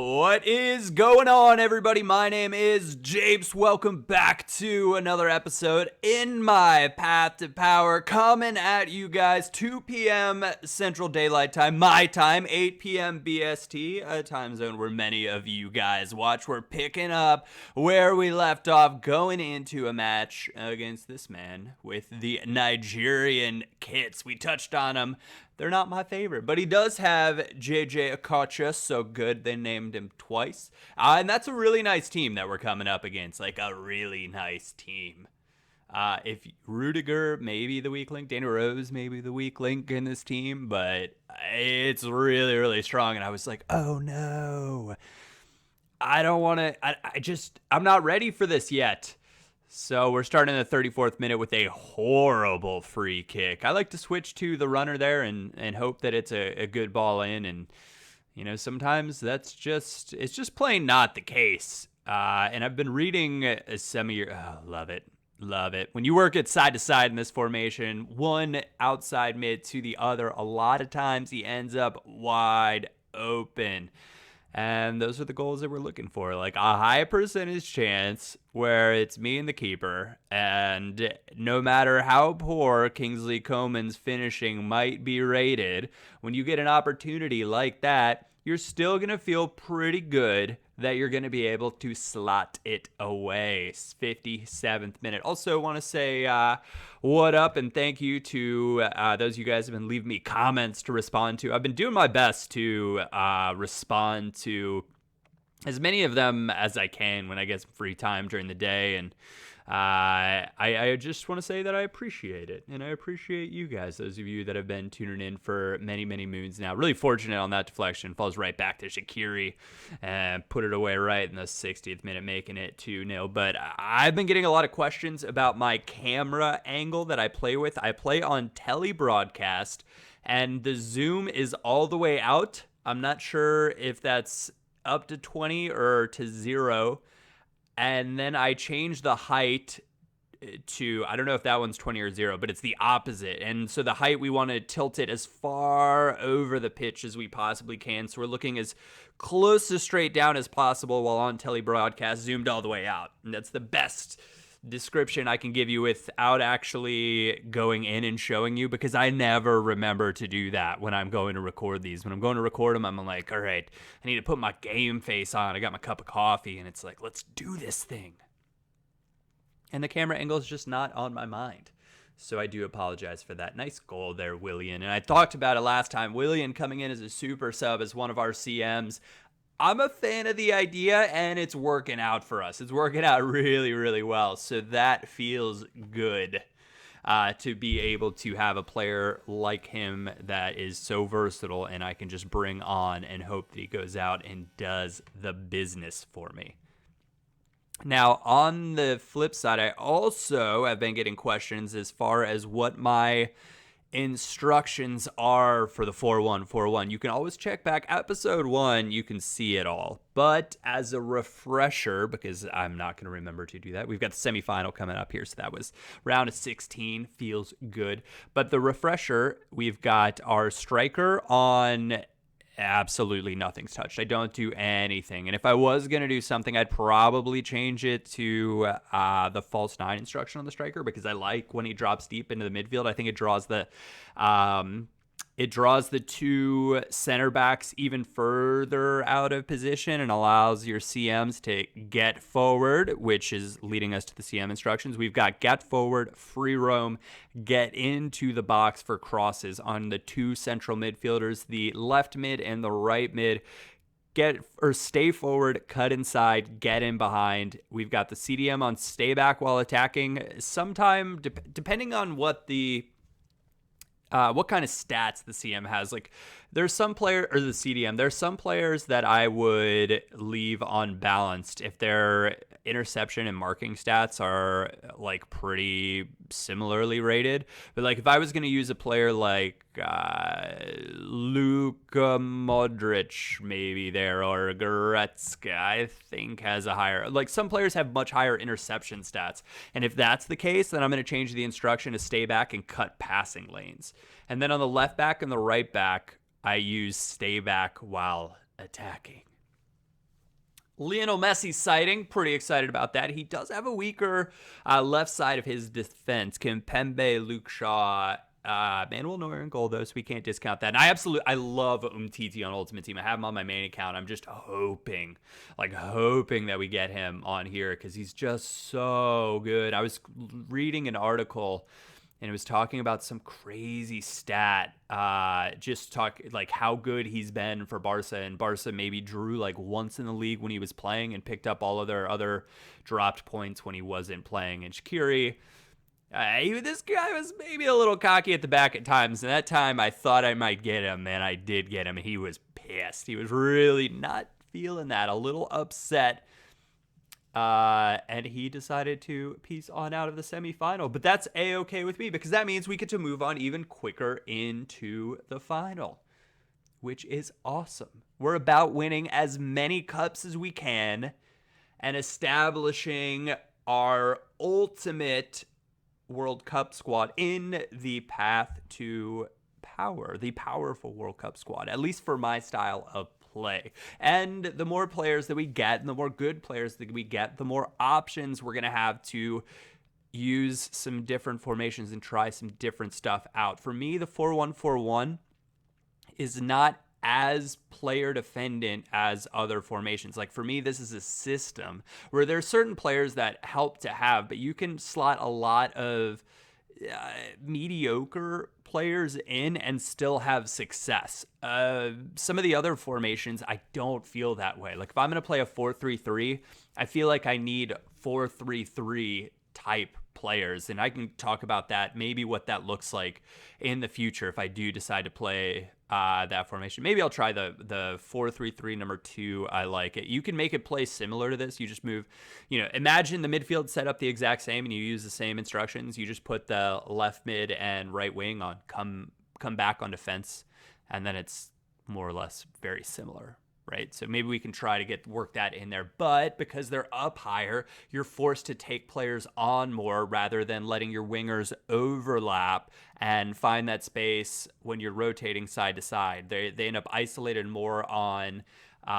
What is going on, everybody? My name is Japes. Welcome back to another episode in my Path to Power, coming at you guys 2 p.m. Central Daylight Time, my time, 8 p.m. BST, a time zone where many of you guys watch. We're picking up where we left off, going into a match against this man with the Nigerian kits. We touched on him. They're not my favorite, but he does have JJ Okocha, so good they named him twice. And that's a really nice team that we're coming up against, like a really nice team. If Rudiger may be the weak link, Danny Rose may be the weak link in this team, but it's really, really strong. And I was like, oh no, I don't want to, I'm not ready for this yet. So we're starting in the 34th minute with a horrible free kick. I like to switch to the runner there and hope that it's a good ball in. And, you know, sometimes it's just plain not the case. And I've been reading love it. When you work it side to side in this formation, one outside mid to the other, a lot of times he ends up wide open. And those are the goals that we're looking for, like a high percentage chance where it's me and the keeper. And no matter how poor Kingsley Coman's finishing might be rated, when you get an opportunity like that, you're still going to feel pretty good that you're going to be able to slot it away. 57th minute. Also want to say what up and thank you to those of you guys who have been leaving me comments to respond to. I've been doing my best to respond to as many of them as I can when I get some free time during the day. And I just want to say that I appreciate it. And I appreciate you guys, those of you that have been tuning in for many, many moons now. Really fortunate on that deflection. Falls right back to Shaqiri and put it away right in the 60th minute, making it 2-0. But I've been getting a lot of questions about my camera angle that I play with. I play on telebroadcast, and the zoom is all the way out. I'm not sure if that's up to 20 or to 0. And then I change the height to, I don't know if that one's 20 or 0, but it's the opposite. And so the height, we want to tilt it as far over the pitch as we possibly can. So we're looking as close to straight down as possible while on telebroadcast, zoomed all the way out. And that's the best description I can give you without actually going in and showing you, because I never remember to do that when I'm going to record these. When I'm going to record them, I'm like, all right, I need to put my game face on. I got my cup of coffee, and it's like, let's do this thing. And the camera angle is just not on my mind. So I do apologize for that. Nice goal there, Willian. And I talked about it last time. Willian coming in as a super sub as one of our CMs. I'm a fan of the idea, and it's working out for us. It's working out really, really well. So that feels good to be able to have a player like him that is so versatile, and I can just bring on and hope that he goes out and does the business for me. Now, on the flip side, I also have been getting questions as far as what my instructions are for the 4-1-4-1. You can always check back episode 1, you can see it all. But as a refresher, because I'm not going to remember to do that, we've got the semifinal coming up here, so that was round of 16, feels good. But the refresher, we've got our striker on absolutely nothing's touched. I don't do anything. And if I was going to do something, I'd probably change it to the false 9 instruction on the striker, because I like when he drops deep into the midfield. I think it draws the two center backs even further out of position and allows your CMs to get forward, which is leading us to the CM instructions. We've got get forward, free roam, get into the box for crosses on the two central midfielders, the left mid and the right mid. Stay forward, cut inside, get in behind. We've got the CDM on stay back while attacking. Sometime, depending on what kind of stats the CM has. Like, there's some player, or the CDM, there's some players that I would leave unbalanced if their interception and marking stats are like pretty similarly rated. But like, if I was going to use a player like Luka Modric maybe there, or Goretzka, I think has a higher, like some players have much higher interception stats. And if that's the case, then I'm going to change the instruction to stay back and cut passing lanes. And then on the left back and the right back, I use stay back while attacking. Lionel Messi sighting, pretty excited about that. He does have a weaker left side of his defense. Kimpembe, Luke Shaw, Manuel Neuer in goal, though, so we can't discount that. And I love Umtiti on Ultimate Team. I have him on my main account. I'm just hoping that we get him on here because he's just so good. I was reading an article and it was talking about some crazy stat, just talk like how good he's been for Barca, and Barca maybe drew like once in the league when he was playing and picked up all of their other dropped points when he wasn't playing. And Shaqiri, this guy was maybe a little cocky at the back at times, and that time I thought I might get him, and I did get him, and he was pissed. He was really not feeling that, a little upset. And he decided to peace on out of the semifinal. But that's A-okay with me because that means we get to move on even quicker into the final, which is awesome. We're about winning as many cups as we can and establishing our ultimate World Cup squad in the path to power, the powerful World Cup squad, at least for my style of play. And the more players that we get and the more good players that we get, the more options we're going to have to use some different formations and try some different stuff out. For me, the 4-1-4-1 is not as player dependent as other formations. Like for me, this is a system where there's certain players that help to have, but you can slot a lot of mediocre players in and still have success. Some of the other formations, I don't feel that way. Like if I'm going to play a 4-3-3, I feel like I need 4-3-3 type players, and I can talk about that, maybe what that looks like in the future if I do decide to play that formation. Maybe I'll try the 4-3-3 number 2. I like it. You can make it play similar to this. You just move, imagine the midfield set up the exact same and you use the same instructions. You just put the left mid and right wing on come back on defense, and then it's more or less very similar. Right, so maybe we can try to work that in there, but because they're up higher, you're forced to take players on more rather than letting your wingers overlap and find that space when you're rotating side to side. They end up isolated more on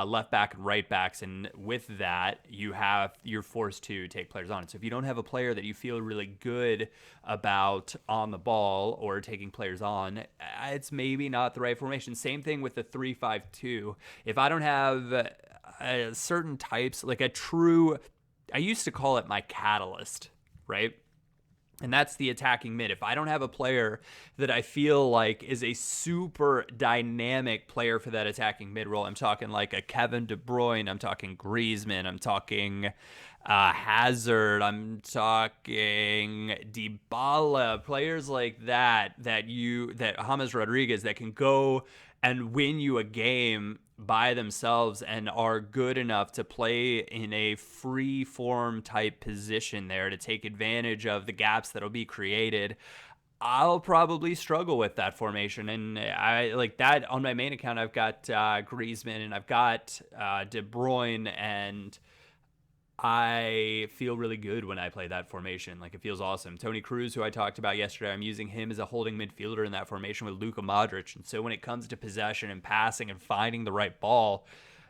left back and right backs, and with that you're forced to take players on. So if you don't have a player that you feel really good about on the ball or taking players on, it's maybe not the right formation. Same thing with the 3-5-2. If I don't have certain types, like I used to call it my catalyst, right? And that's the attacking mid. If I don't have a player that I feel like is a super dynamic player for that attacking mid role, I'm talking like a Kevin De Bruyne, I'm talking Griezmann, I'm talking Hazard, I'm talking Dybala, players like that James Rodriguez, that can go and win you a game by themselves and are good enough to play in a free form type position there to take advantage of the gaps that'll be created, I'll probably struggle with that formation. And I like that on my main account. I've got Griezmann and I've got De Bruyne, and I feel really good when I play that formation. Like, it feels awesome. Toni Kroos, who I talked about yesterday, I'm using him as a holding midfielder in that formation with Luka Modric. And so when it comes to possession and passing and finding the right ball,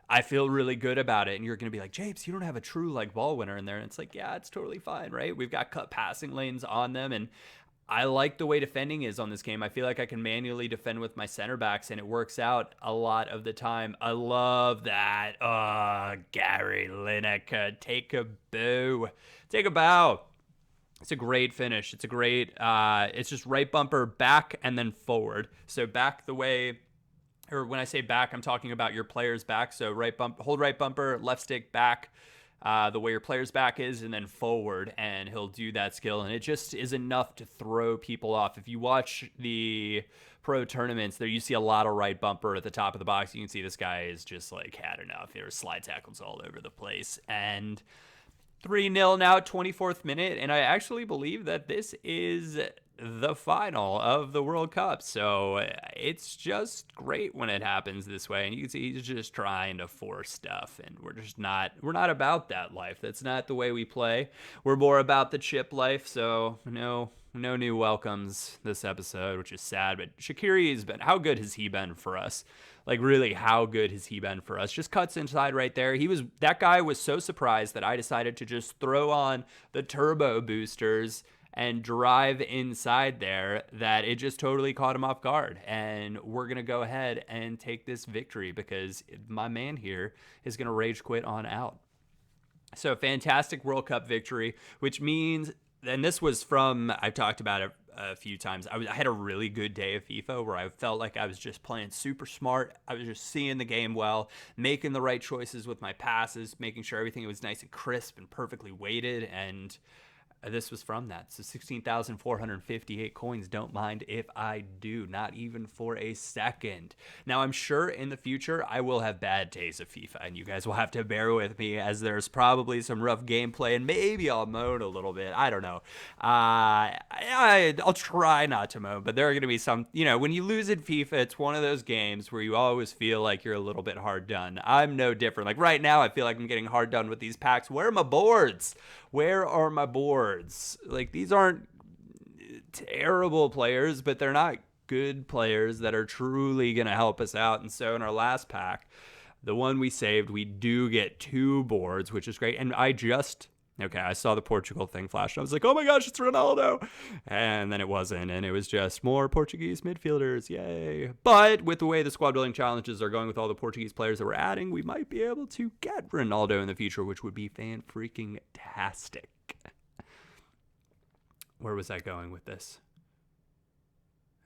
I feel really good about it. And you're going to be like, Japes, you don't have a true like ball winner in there. And it's like, yeah, it's totally fine, right? We've got cut passing lanes on them, and I like the way defending is on this game. I feel like I can manually defend with my center backs, and it works out a lot of the time. I love that. Gary Lineker, take a bow. Take a bow. It's a great finish. It's a great, it's just right bumper, back, and then forward. So back the way, or when I say back, I'm talking about your player's back. So hold right bumper, left stick, back, the way your player's back is, and then forward, and he'll do that skill, and it just is enough to throw people off. If you watch the pro tournaments, there you see a lot of right bumper at the top of the box. You can see this guy is just like had enough. There are slide tackles all over the place, and 3-0 now, 24th minute, and I actually believe that this is the final of the World Cup. So it's just great when it happens this way, and you can see he's just trying to force stuff, and we're not about that life. That's not the way we play. We're more about the chip life. So no new welcomes this episode, which is sad. But Shaqiri how good has he been for us? Like, really, how good has he been for us? Just cuts inside right there. That guy was so surprised that I decided to just throw on the turbo boosters and drive inside there that it just totally caught him off guard. And we're going to go ahead and take this victory because my man here is going to rage quit on out. So fantastic World Cup victory, which means, and this was from, I've talked about it a few times, I had a really good day of FIFA where I felt like I was just playing super smart. I was just seeing the game well, making the right choices with my passes, making sure everything was nice and crisp and perfectly weighted, and this was from that. So 16,458 coins. Don't mind if I do, not even for a second. Now, I'm sure in the future I will have bad days of FIFA, and you guys will have to bear with me as there's probably some rough gameplay, and maybe I'll moan a little bit. I don't know. I'll try not to moan, but there are going to be some, when you lose in FIFA, it's one of those games where you always feel like you're a little bit hard done. I'm no different. Like right now, I feel like I'm getting hard done with these packs. Where are my boards? Where are my boards? Like, these aren't terrible players, but they're not good players that are truly going to help us out. And so in our last pack, the one we saved, we do get 2 boards, which is great. And I saw the Portugal thing flash. I was like, oh my gosh, it's Ronaldo. And then it wasn't. And it was just more Portuguese midfielders. Yay. But with the way the squad building challenges are going with all the Portuguese players that we're adding, we might be able to get Ronaldo in the future, which would be fan-freaking-tastic. Where was I going with this?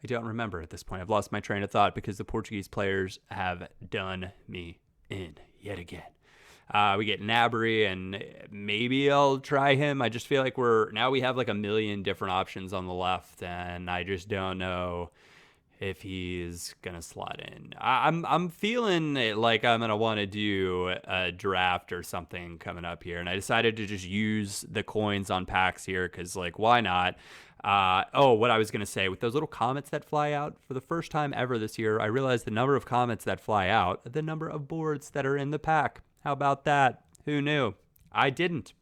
I don't remember at this point. I've lost my train of thought because the Portuguese players have done me in yet again. We get Nabry, and maybe I'll try him. I just feel like we have like a million different options on the left, and I just don't know if he's gonna slot in. I'm feeling like I'm gonna want to do a draft or something coming up here, and I decided to just use the coins on packs here because, like, why not? What I was gonna say, with those little comets that fly out, for the first time ever this year, I realized the number of comets that fly out, the number of boards that are in the pack. How about that? Who knew? I didn't.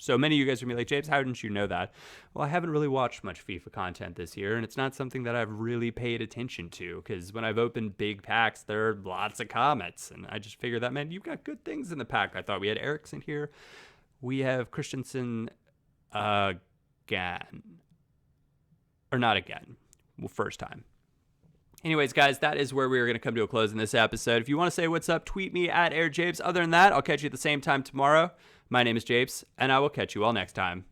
So many of you guys are going to be like, Japes, how didn't you know that? Well, I haven't really watched much FIFA content this year, and it's not something that I've really paid attention to, because when I've opened big packs, there are lots of comets, and I just figured that, man, you've got good things in the pack. I thought we had Eriksen here. We have Christensen again. Or not again. Well, first time. Anyways, guys, that is where we are going to come to a close in this episode. If you want to say what's up, tweet me at AirJapes. Other than that, I'll catch you at the same time tomorrow. My name is Japes, and I will catch you all next time.